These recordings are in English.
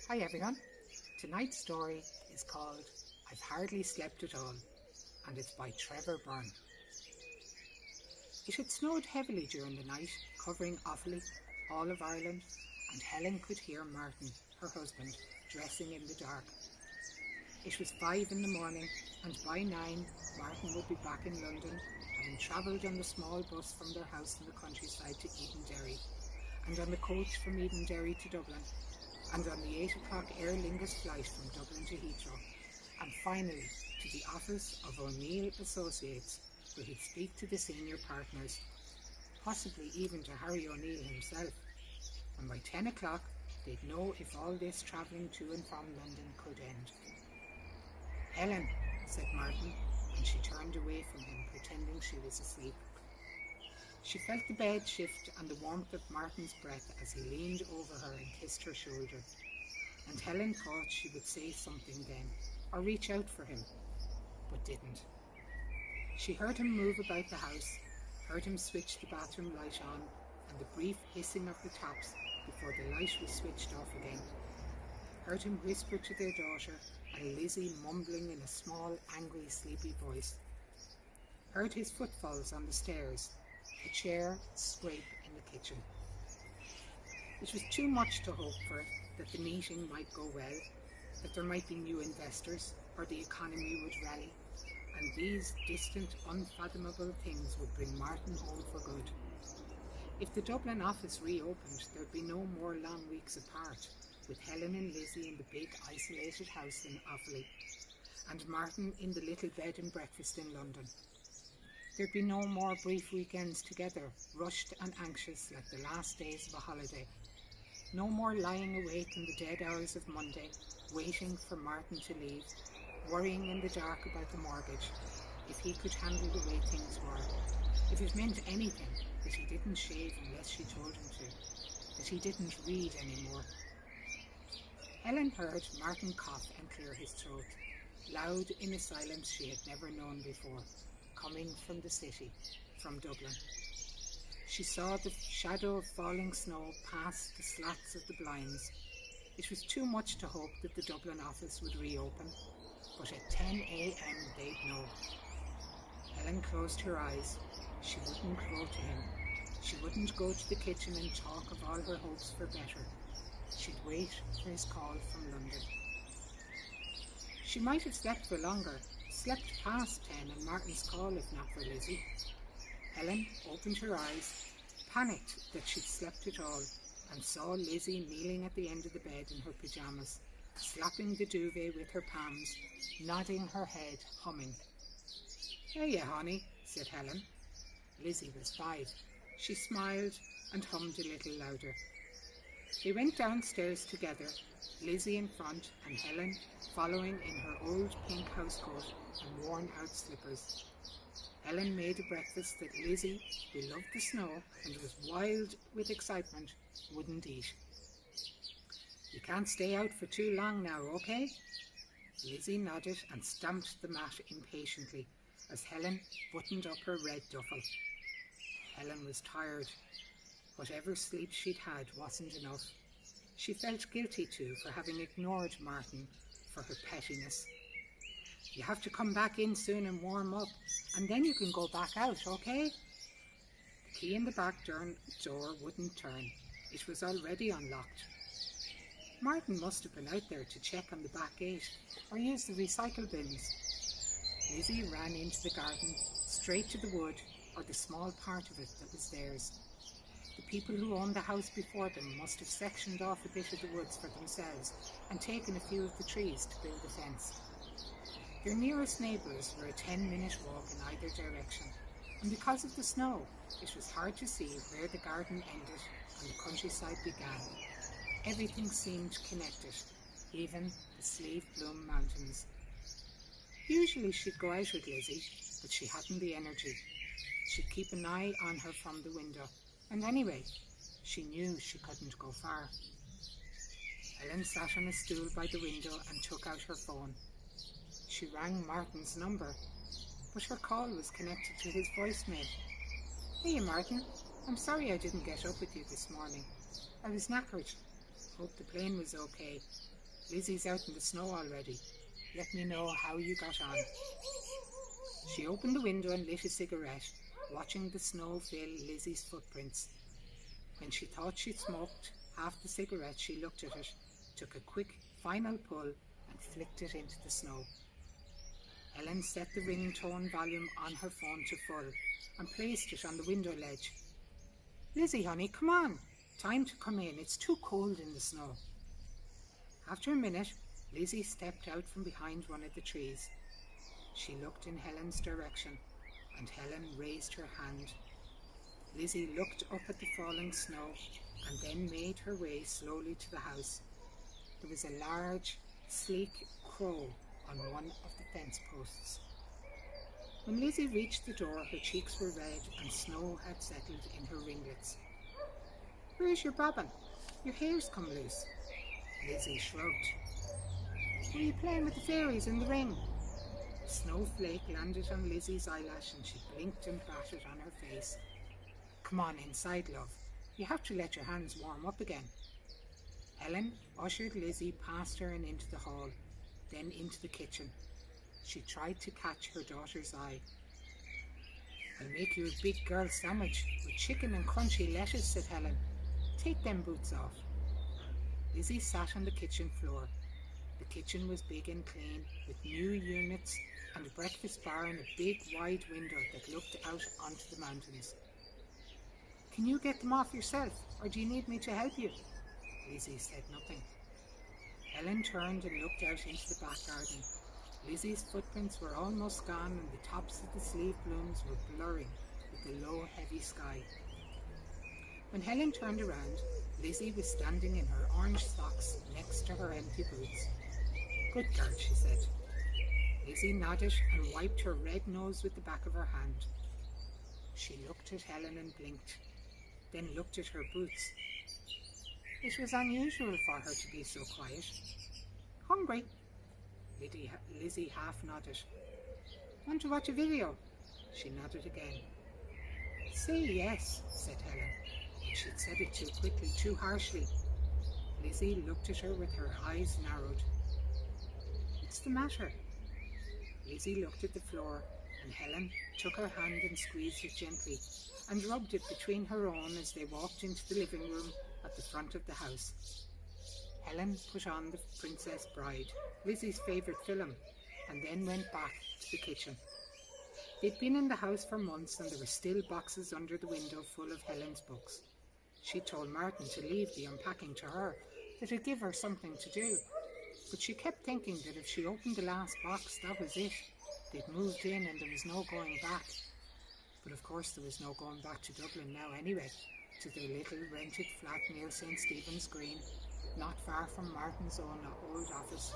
Hi everyone. Tonight's story is called I've Hardly Slept at All, and it's by Trevor Byrne. It had snowed heavily during the night, covering Offaly, all of Ireland, and Helen could hear Martin, her husband, dressing in the dark. It was 5 in the morning, and by 9 Martin would be back in London, having travelled on the small bus from their house in the countryside to Edenderry, and on the coach from Edenderry to Dublin, and on the 8 o'clock Aer Lingus flight from Dublin to Heathrow, and finally to the office of O'Neill Associates, where he'd speak to the senior partners, possibly even to Harry O'Neill himself, and by 10 o'clock they'd know if all this travelling to and from London could end. "Helen," said Martin, and she turned away from him, pretending she was asleep. She felt the bed shift and the warmth of Martin's breath as he leaned over her and kissed her shoulder, and Helen thought she would say something then, or reach out for him, but didn't. She heard him move about the house, heard him switch the bathroom light on, and the brief hissing of the taps before the light was switched off again. Heard him whisper to their daughter, and Lizzie mumbling in a small, angry, sleepy voice. Heard his footfalls on the stairs, a chair scrape in the kitchen. It was too much to hope for that the meeting might go well, that there might be new investors, or the economy would rally, and these distant, unfathomable things would bring Martin home for good. If the Dublin office reopened, there'd be no more long weeks apart, with Helen and Lizzie in the big isolated house in Offaly, and Martin in the little bed and breakfast in London. There'd be no more brief weekends together, rushed and anxious like the last days of a holiday. No more lying awake in the dead hours of Monday, waiting for Martin to leave, worrying in the dark about the mortgage, if he could handle the way things were, if it meant anything that he didn't shave unless she told him to, that he didn't read anymore. Helen heard Martin cough and clear his throat, loud in a silence she had never known before, coming from the city, from Dublin. She saw the shadow of falling snow past the slats of the blinds. It was too much to hope that the Dublin office would reopen, but at 10 a.m. they'd know. Helen closed her eyes. She wouldn't go to him. She wouldn't go to the kitchen and talk of all her hopes for better. She'd wait for his call from London. She might have slept for longer, slept past 10 and Martin's call if not for Lizzie. Helen opened her eyes, panicked that she'd slept at all, and saw Lizzie kneeling at the end of the bed in her pyjamas, slapping the duvet with her palms, nodding her head, humming. "Hiya, honey," said Helen. Lizzie was 5. She smiled and hummed a little louder. They went downstairs together, Lizzie in front and Helen following in her old pink housecoat and worn-out slippers. Helen made a breakfast that Lizzie, who loved the snow and was wild with excitement, wouldn't eat. "You can't stay out for too long now, okay?" Lizzie nodded and stamped the mat impatiently as Helen buttoned up her red duffel. Helen was tired. Whatever sleep she'd had wasn't enough. She felt guilty too for having ignored Martin for her pettiness. "You have to come back in soon and warm up, and then you can go back out, okay?" The key in the back door wouldn't turn. It was already unlocked. Martin must have been out there to check on the back gate or use the recycle bins. Lizzie ran into the garden, straight to the wood, or the small part of it that was theirs. The people who owned the house before them must have sectioned off a bit of the woods for themselves and taken a few of the trees to build a fence. Their nearest neighbours were a 10-minute walk in either direction, and because of the snow, it was hard to see where the garden ended and the countryside began. Everything seemed connected, even the Sleeve Bloom Mountains. Usually she'd go out with Lizzie, but she hadn't the energy. She'd keep an eye on her from the window, and anyway, she knew she couldn't go far. Helen sat on a stool by the window and took out her phone. She rang Martin's number, but her call was connected to his voicemail. "Hey Martin, I'm sorry I didn't get up with you this morning. I was knackered. Hope the plane was okay. Lizzie's out in the snow already. Let me know how you got on." She opened the window and lit a cigarette, watching the snow fill Lizzie's footprints. When she thought she'd smoked half the cigarette, she looked at it, took a quick final pull and flicked it into the snow. Helen set the ringtone volume on her phone to full and placed it on the window ledge. "Lizzie, honey, come on. Time to come in. It's too cold in the snow." After a minute, Lizzie stepped out from behind one of the trees. She looked in Helen's direction, and Helen raised her hand. Lizzie looked up at the falling snow and then made her way slowly to the house. There was a large, sleek crow on one of the fence posts. When Lizzie reached the door, her cheeks were red and snow had settled in her ringlets. "Where's your bobbin? Your hair's come loose." Lizzie shrugged. "Were you playing with the fairies in the ring?" A snowflake landed on Lizzie's eyelash and she blinked and batted on her face. "Come on inside, love. You have to let your hands warm up again." Helen ushered Lizzie past her and into the hall, then into the kitchen. She tried to catch her daughter's eye. "I'll make you a big girl sandwich with chicken and crunchy lettuce," said Helen. "Take them boots off." Lizzie sat on the kitchen floor. The kitchen was big and clean, with new units and a breakfast bar and a big wide window that looked out onto the mountains. "Can you get them off yourself, or do you need me to help you?" Lizzie said nothing. Helen turned and looked out into the back garden. Lizzie's footprints were almost gone and the tops of the sleeve blooms were blurring with the low, heavy sky. When Helen turned around, Lizzie was standing in her orange socks next to her empty boots. "Good girl," she said. Lizzie nodded and wiped her red nose with the back of her hand. She looked at Helen and blinked, then looked at her boots. It was unusual for her to be so quiet. "Hungry?" Lizzie half nodded. "Want to watch a video?" She nodded again. "Say yes," said Helen, but she'd said it too quickly, too harshly. Lizzie looked at her with her eyes narrowed. "What's the matter?" Lizzie looked at the floor, and Helen took her hand and squeezed it gently and rubbed it between her own as they walked into the living room at the front of the house. Helen put on The Princess Bride, Lizzie's favourite film, and then went back to the kitchen. They'd been in the house for months and there were still boxes under the window full of Helen's books. She told Martin to leave the unpacking to her, that it'd give her something to do. But she kept thinking that if she opened the last box, that was it. They'd moved in and there was no going back. But of course there was no going back to Dublin now anyway, to their little rented flat near St. Stephen's Green, not far from Martin's own old office.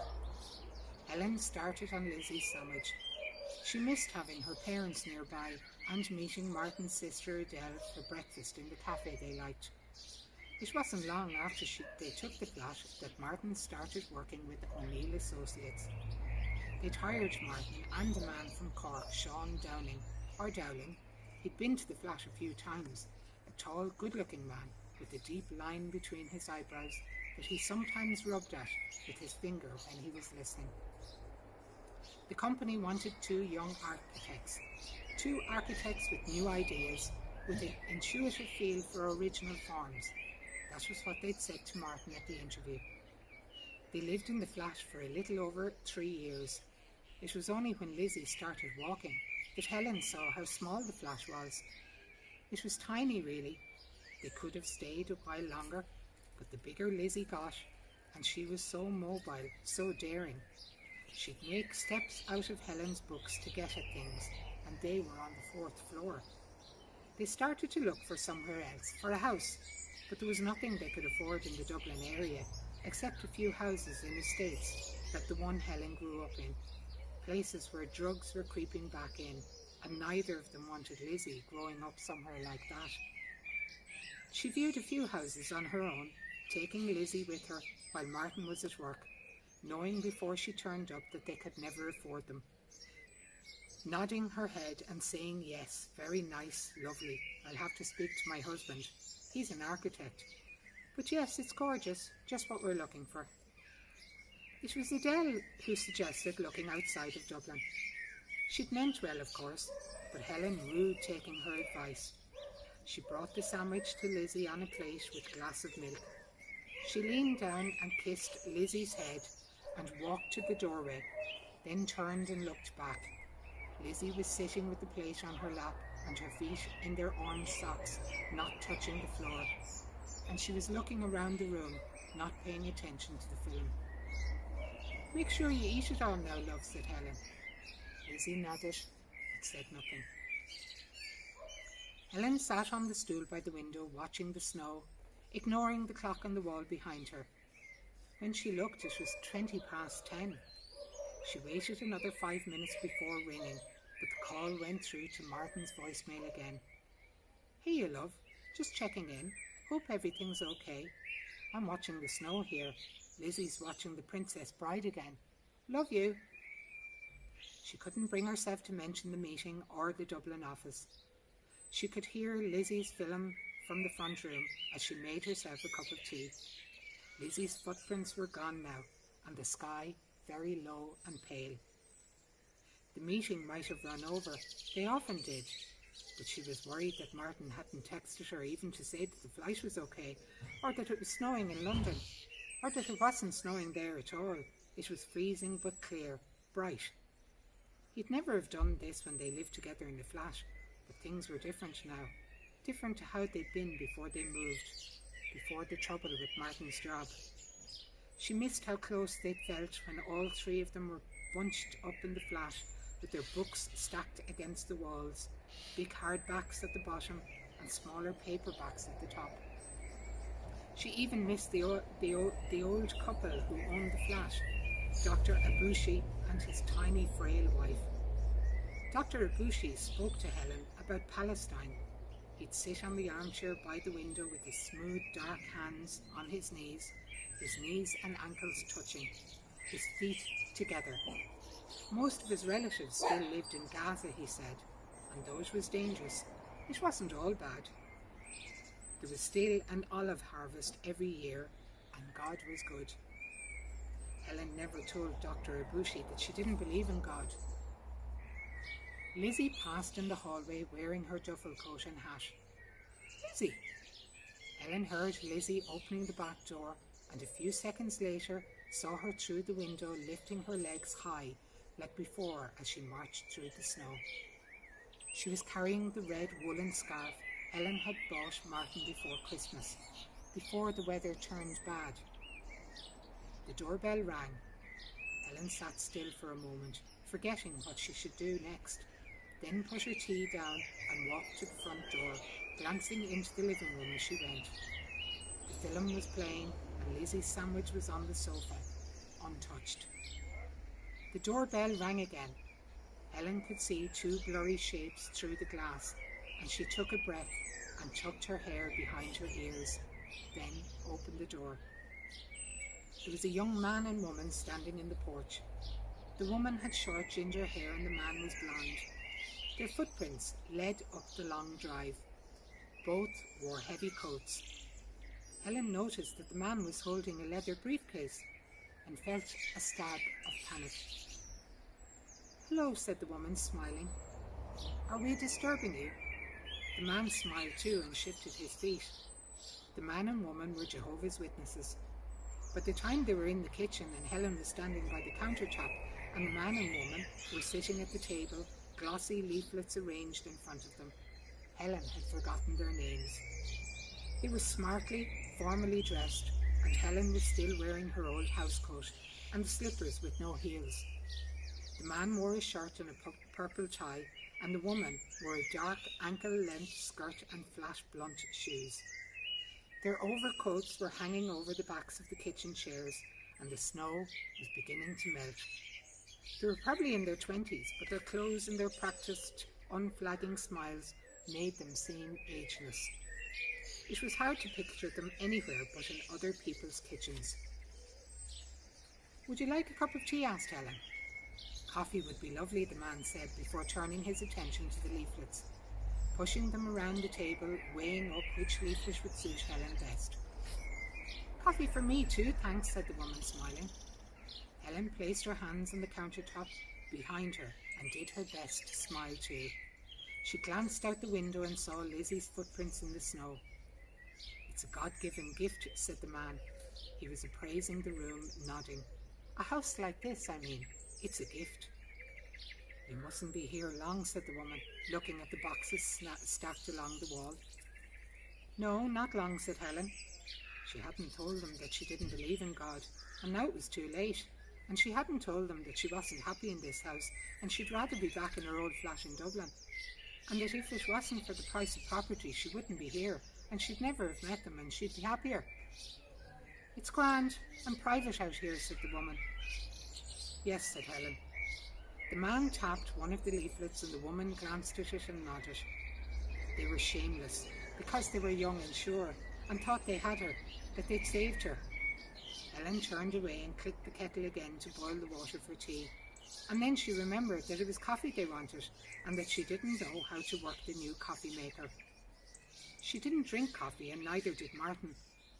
Helen started on Lizzie's sandwich. She missed having her parents nearby and meeting Martin's sister Adele for breakfast in the cafe they liked. It wasn't long after they took the flat that Martin started working with O'Neill Associates. They'd hired Martin and a man from Cork, Sean Dowling. He'd been to the flat a few times, a tall, good-looking man with a deep line between his eyebrows that he sometimes rubbed at with his finger when he was listening. The company wanted two young architects with new ideas, with an intuitive feel for original forms. That was what they'd said to Martin at the interview. They lived in the flat for a little over 3 years. It was only when Lizzie started walking that Helen saw how small the flat was. It was tiny, really. They could have stayed a while longer, but the bigger Lizzie got, and she was so mobile, so daring, she'd make steps out of Helen's books to get at things, and they were on the 4th floor. They started to look for somewhere else, for a house, but there was nothing they could afford in the Dublin area, except a few houses in estates like the one Helen grew up in, places where drugs were creeping back in, and neither of them wanted Lizzie growing up somewhere like that. She viewed a few houses on her own, taking Lizzie with her while Martin was at work, knowing before she turned up that they could never afford them. Nodding her head and saying yes, very nice, lovely, I'll have to speak to my husband. He's an architect. But yes, it's gorgeous, just what we're looking for. It was Adele who suggested looking outside of Dublin. She'd meant well, of course, but Helen rued taking her advice. She brought the sandwich to Lizzie on a plate with a glass of milk. She leaned down and kissed Lizzie's head and walked to the doorway, then turned and looked back. Lizzie was sitting with the plate on her lap and her feet in their orange socks, not touching the floor, and she was looking around the room, not paying attention to the film. "Make sure you eat it all now, love," said Helen. Lizzie nodded, but said nothing. Helen sat on the stool by the window, watching the snow, ignoring the clock on the wall behind her. When she looked, it was 10:20. She waited another 5 minutes before ringing, but the call went through to Martin's voicemail again. "Hey, you love, just checking in. Hope everything's okay. I'm watching the snow here. Lizzie's watching The Princess Bride again. Love you." She couldn't bring herself to mention the meeting or the Dublin office. She could hear Lizzie's film from the front room as she made herself a cup of tea. Lizzie's footprints were gone now, and the sky very low and pale. The meeting might have run over. They often did. But she was worried that Martin hadn't texted her even to say that the flight was okay, or that it was snowing in London, or that it wasn't snowing there at all. It was freezing but clear, bright. He'd never have done this when they lived together in the flat, but things were different now, different to how they'd been before they moved, before the trouble with Martin's job. She missed how close they'd felt when all three of them were bunched up in the flat with their books stacked against the walls, big hardbacks at the bottom and smaller paperbacks at the top. She even missed the old couple who owned the flat, Dr. Abushi and his tiny, frail wife. Dr. Abushi spoke to Helen about Palestine. He'd sit on the armchair by the window with his smooth, dark hands on his knees and ankles touching, his feet together. Most of his relatives still lived in Gaza, he said, and though it was dangerous, it wasn't all bad. There was still an olive harvest every year, and God was good. Helen never told Dr. Abushi that she didn't believe in God. Lizzie passed in the hallway wearing her duffel coat and hat. "Lizzie!" Helen heard Lizzie opening the back door, and a few seconds later saw her through the window lifting her legs high like before as she marched through the snow. She was carrying the red woolen scarf Helen had bought Martin before Christmas, before the weather turned bad. The doorbell rang. Helen sat still for a moment, forgetting what she should do next, then put her tea down and walked to the front door, glancing into the living room as she went. The film was playing and Lizzie's sandwich was on the sofa, untouched. The doorbell rang again. Helen could see two blurry shapes through the glass, and she took a breath and tucked her hair behind her ears, then opened the door. There was a young man and woman standing in the porch. The woman had short ginger hair and the man was blonde. Their footprints led up the long drive. Both wore heavy coats. Helen noticed that the man was holding a leather briefcase and felt a stab of panic. "Hello," said the woman, smiling. "Are we disturbing you?" The man smiled too and shifted his feet. The man and woman were Jehovah's Witnesses. By the time they were in the kitchen and Helen was standing by the countertop and the man and woman were sitting at the table, glossy leaflets arranged in front of them, Helen had forgotten their names. They were smartly, formally dressed, and Helen was still wearing her old housecoat and the slippers with no heels. The man wore a shirt and a purple tie, and the woman wore a dark ankle-length skirt and flat blunt shoes. Their overcoats were hanging over the backs of the kitchen chairs, and the snow was beginning to melt. They were probably in their 20s, but their clothes and their practiced, unflagging smiles made them seem ageless. It was hard to picture them anywhere but in other people's kitchens. "Would you like a cup of tea?" asked Helen. "Coffee would be lovely," the man said before turning his attention to the leaflets, pushing them around the table, weighing up which leaflet would suit Helen best. "Coffee for me too, thanks," said the woman, smiling. Helen placed her hands on the countertop behind her and did her best to smile too. She glanced out the window and saw Lizzie's footprints in the snow. "It's a God-given gift," said the man. He was appraising the room, nodding. "A house like this, I mean. It's a gift." "You mustn't be here long," said the woman, looking at the boxes stacked along the wall. "No, not long," said Helen. She hadn't told them that she didn't believe in God, and now it was too late. And she hadn't told them that she wasn't happy in this house, and she'd rather be back in her old flat in Dublin. And that if it wasn't for the price of property, she wouldn't be here, and she'd never have met them, and she'd be happier. "It's grand and private out here," said the woman. "Yes," said Helen. The man tapped one of the leaflets, and the woman glanced at it and nodded. They were shameless, because they were young and sure, and thought they had her, that they'd saved her. Helen turned away and clicked the kettle again to boil the water for tea. And then she remembered that it was coffee they wanted, and that she didn't know how to work the new coffee maker. She didn't drink coffee, and neither did Martin.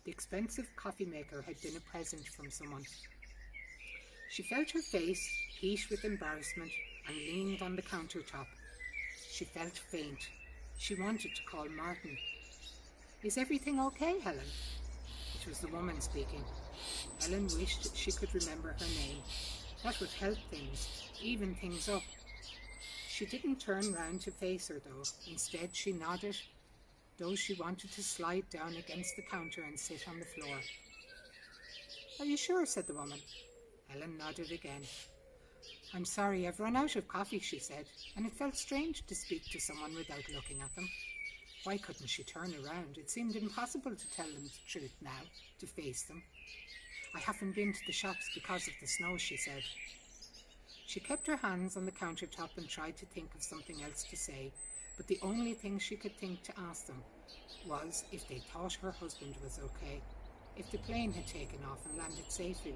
The expensive coffee maker had been a present from someone. She felt her face heat with embarrassment and leaned on the countertop. She felt faint. She wanted to call Martin. "Is everything okay, Helen?" It was the woman speaking. Helen wished she could remember her name. That would help things, even things up. She didn't turn round to face her, though. Instead, she nodded, though she wanted to slide down against the counter and sit on the floor. "Are you sure?" said the woman. Helen nodded again. "I'm sorry, I've run out of coffee," she said, and it felt strange to speak to someone without looking at them. Why couldn't she turn around? It seemed impossible to tell them the truth now, to face them. "I haven't been to the shops because of the snow," she said. She kept her hands on the countertop and tried to think of something else to say, but the only thing she could think to ask them was if they thought her husband was okay, if the plane had taken off and landed safely.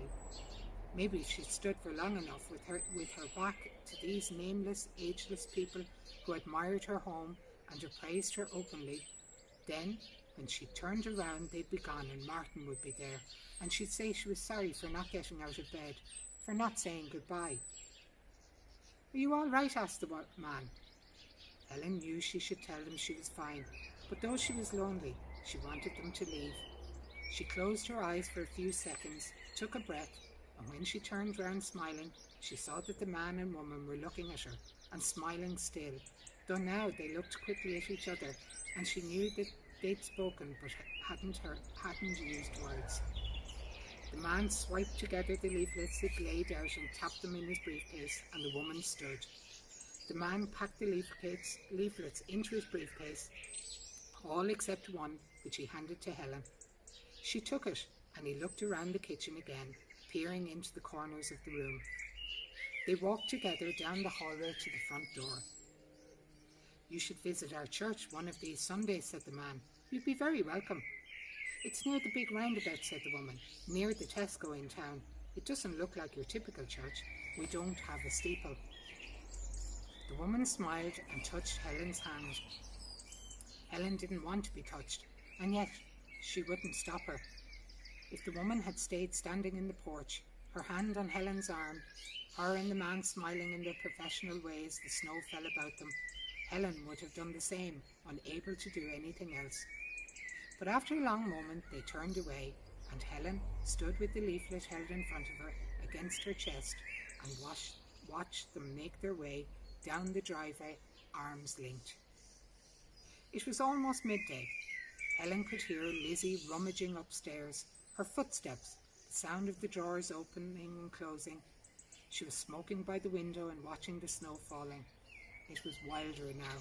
Maybe if she'd stood for long enough with her back to these nameless, ageless people who admired her home and appraised her openly, then, when she turned around, they'd be gone and Martin would be there, and she'd say she was sorry for not getting out of bed, for not saying goodbye. "Are you all right?" asked the man. Helen knew she should tell them she was fine, but though she was lonely, she wanted them to leave. She closed her eyes for a few seconds, took a breath, and when she turned round smiling, she saw that the man and woman were looking at her, and smiling still, though now they looked quickly at each other, and she knew that they'd spoken but hadn't used words. The man swiped together the leaflets he'd laid out and tapped them in his briefcase, and the woman stood. The man packed the leaflets into his briefcase, all except one, which he handed to Helen. She took it, and he looked around the kitchen again, peering into the corners of the room. They walked together down the hallway to the front door. "You should visit our church one of these Sundays," said the man. "You'd be very welcome." "It's near the big roundabout," said the woman, "near the Tesco in town. It doesn't look like your typical church. We don't have a steeple." The woman smiled and touched Helen's hand. Helen didn't want to be touched, and yet she wouldn't stop her. If the woman had stayed standing in the porch, her hand on Helen's arm, her and the man smiling in their professional way as the snow fell about them, Helen would have done the same, unable to do anything else. But after a long moment they turned away, and Helen stood with the leaflet held in front of her against her chest and watched them make their way down the driveway, arms linked. It was almost midday. Helen could hear Lizzie rummaging upstairs, her footsteps, the sound of the drawers opening and closing. She was smoking by the window and watching the snow falling. It was wilder now.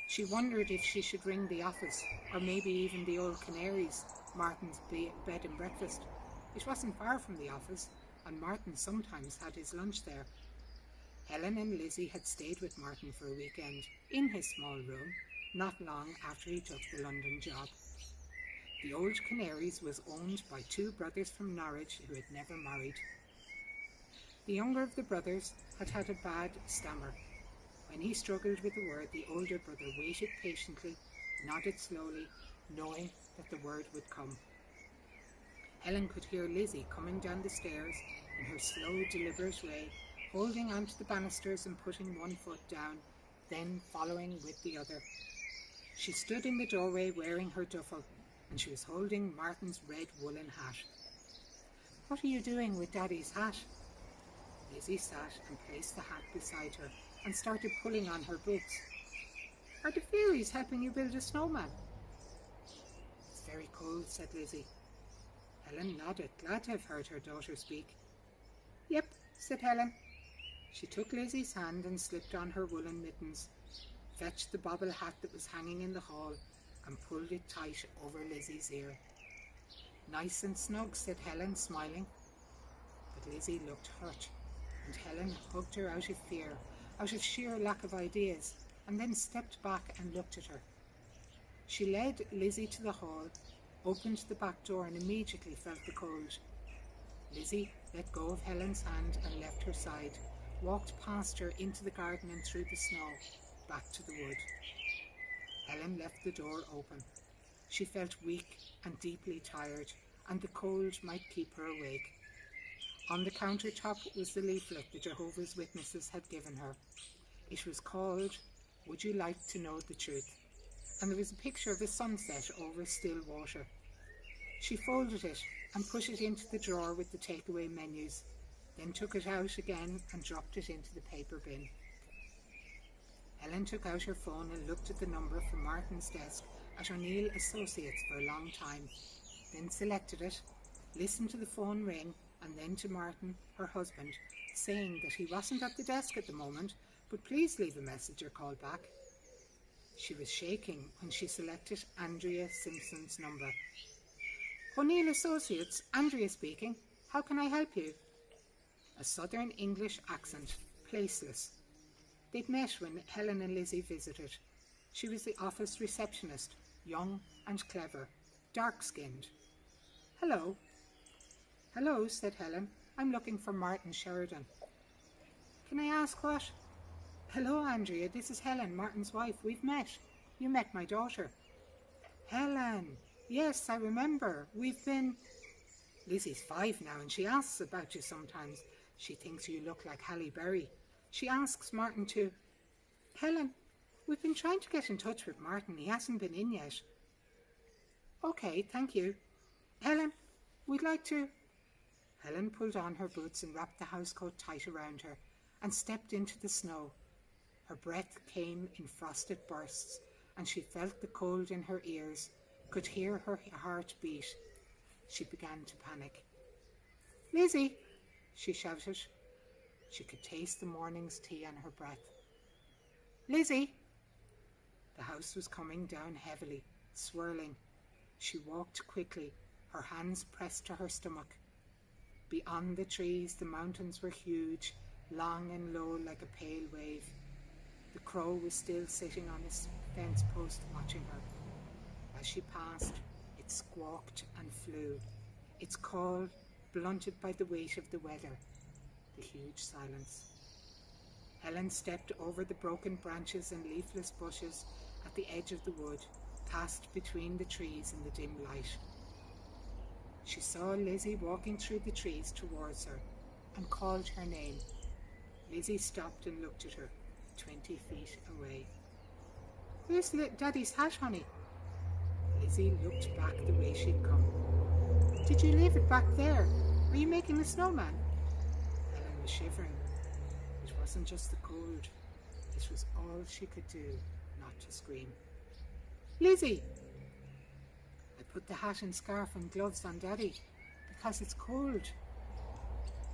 She wondered if she should ring the office, or maybe even the Old Canaries, Martin's bed and breakfast. It wasn't far from the office, and Martin sometimes had his lunch there. Helen and Lizzie had stayed with Martin for a weekend, in his small room, not long after he took the London job. The Old Canaries was owned by two brothers from Norwich who had never married. The younger of the brothers had had a bad stammer. When he struggled with a word, the older brother waited patiently, nodded slowly, knowing that the word would come. Helen could hear Lizzie coming down the stairs in her slow, deliberate way, holding onto the banisters and putting one foot down, then following with the other. She stood in the doorway wearing her duffel, and she was holding Martin's red woolen hat. "What are you doing with Daddy's hat?" Lizzie sat and placed the hat beside her and started pulling on her boots. "Are the fairies helping you build a snowman?" "It's very cold," said Lizzie. Helen nodded, glad to have heard her daughter speak. "Yep," said Helen. She took Lizzie's hand and slipped on her woolen mittens, fetched the bobble hat that was hanging in the hall, and pulled it tight over Lizzie's ear. "Nice and snug," said Helen, smiling. But Lizzie looked hurt, and Helen hugged her out of fear, out of sheer lack of ideas, and then stepped back and looked at her. She led Lizzie to the hall, opened the back door, and immediately felt the cold. Lizzie let go of Helen's hand and left her side, walked past her into the garden and through the snow, back to the wood. Helen left the door open. She felt weak and deeply tired, and the cold might keep her awake. On the countertop was the leaflet the Jehovah's Witnesses had given her. It was called, "Would You Like to Know the Truth?" and there was a picture of a sunset over still water. She folded it and put it into the drawer with the takeaway menus, then took it out again and dropped it into the paper bin. Helen took out her phone and looked at the number from Martin's desk at O'Neill Associates for a long time, then selected it, listened to the phone ring, and then to Martin, her husband, saying that he wasn't at the desk at the moment, but please leave a message or call back. She was shaking when she selected Andrea Simpson's number. "O'Neill Associates, Andrea speaking. How can I help you?" A southern English accent, placeless. They'd met when Helen and Lizzie visited. She was the office receptionist, young and clever, dark-skinned. "Hello." "Hello," said Helen. "I'm looking for Martin Sheridan." "Can I ask what?" "Hello, Andrea. This is Helen, Martin's wife. We've met. You met my daughter." "Helen. Yes, I remember. We've been..." "Lizzie's 5 now and she asks about you sometimes. She thinks you look like Halle Berry. She asks Martin to..." "Helen, we've been trying to get in touch with Martin. He hasn't been in yet." "Okay, thank you. Helen, we'd like to..." Helen pulled on her boots and wrapped the housecoat tight around her and stepped into the snow. Her breath came in frosted bursts and she felt the cold in her ears, could hear her heart beat. She began to panic. "Lizzie!" she shouted. She could taste the morning's tea on her breath. "Lizzie!" The house was coming down heavily, swirling. She walked quickly, her hands pressed to her stomach. Beyond the trees, the mountains were huge, long and low like a pale wave. The crow was still sitting on its fence post watching her. As she passed, it squawked and flew, its call blunted by the weight of the weather, the huge silence. Helen stepped over the broken branches and leafless bushes at the edge of the wood, passed between the trees in the dim light. She saw Lizzie walking through the trees towards her and called her name. Lizzie stopped and looked at her, 20 feet away. "Where's Daddy's hat, honey?" Lizzie looked back the way she'd come. "Did you leave it back there? Are you making a snowman?" Helen was shivering. It wasn't just the cold. It was all she could do not to scream. "Lizzie!" "I put the hat and scarf and gloves on Daddy because it's cold."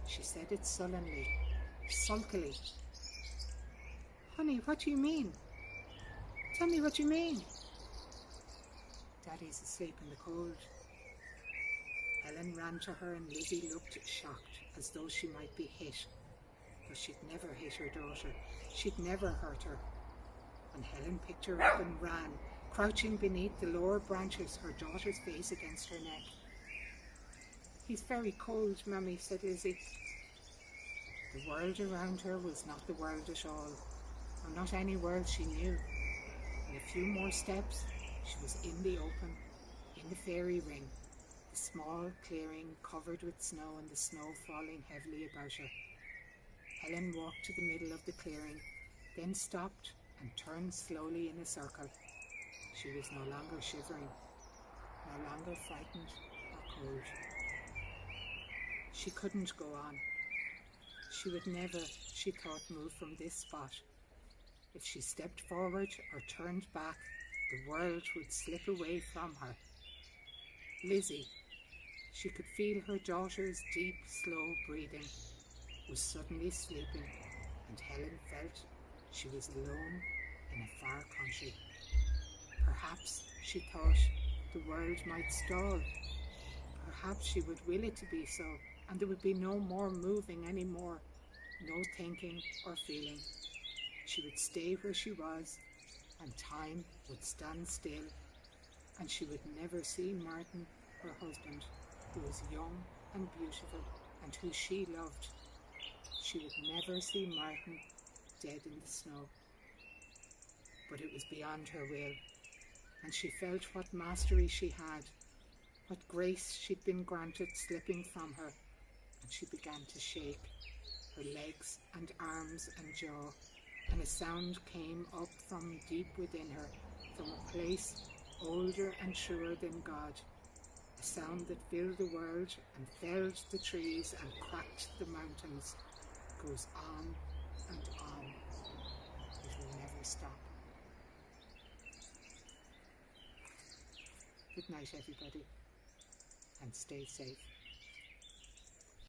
She said it sullenly, sulkily. "Honey, what do you mean? Tell me what you mean." "Daddy's asleep in the cold." Helen ran to her and Lizzie looked shocked, as though she might be hit. But she'd never hit her daughter. She'd never hurt her. And Helen picked her up and ran, crouching beneath the lower branches, her daughter's face against her neck. "He's very cold, Mummy," said Lizzie. The world around her was not the world at all, or not any world she knew. In a few more steps, she was in the open, in the fairy ring, the A small clearing covered with snow and the snow falling heavily about her. Helen walked to the middle of the clearing, then stopped and turned slowly in a circle. She was no longer shivering, no longer frightened or cold. She couldn't go on. She would never, she thought, move from this spot. If she stepped forward or turned back, the world would slip away from her. Lizzie, she could feel her daughter's deep, slow breathing, was suddenly sleeping, and Helen felt she was alone in a far country. Perhaps, she thought, the world might stall. Perhaps she would will it to be so, and there would be no more moving anymore, no thinking or feeling. She would stay where she was, and time would stand still, and she would never see Martin, her husband, who was young and beautiful, and who she loved. She would never see Martin dead in the snow. But it was beyond her will, and she felt what mastery she had, what grace she'd been granted slipping from her, and she began to shake, her legs and arms and jaw, and a sound came up from deep within her, from a place older and truer than God, a sound that filled the world and felled the trees and cracked the mountains, goes on and on. It will never stop. Good night, everybody, and stay safe.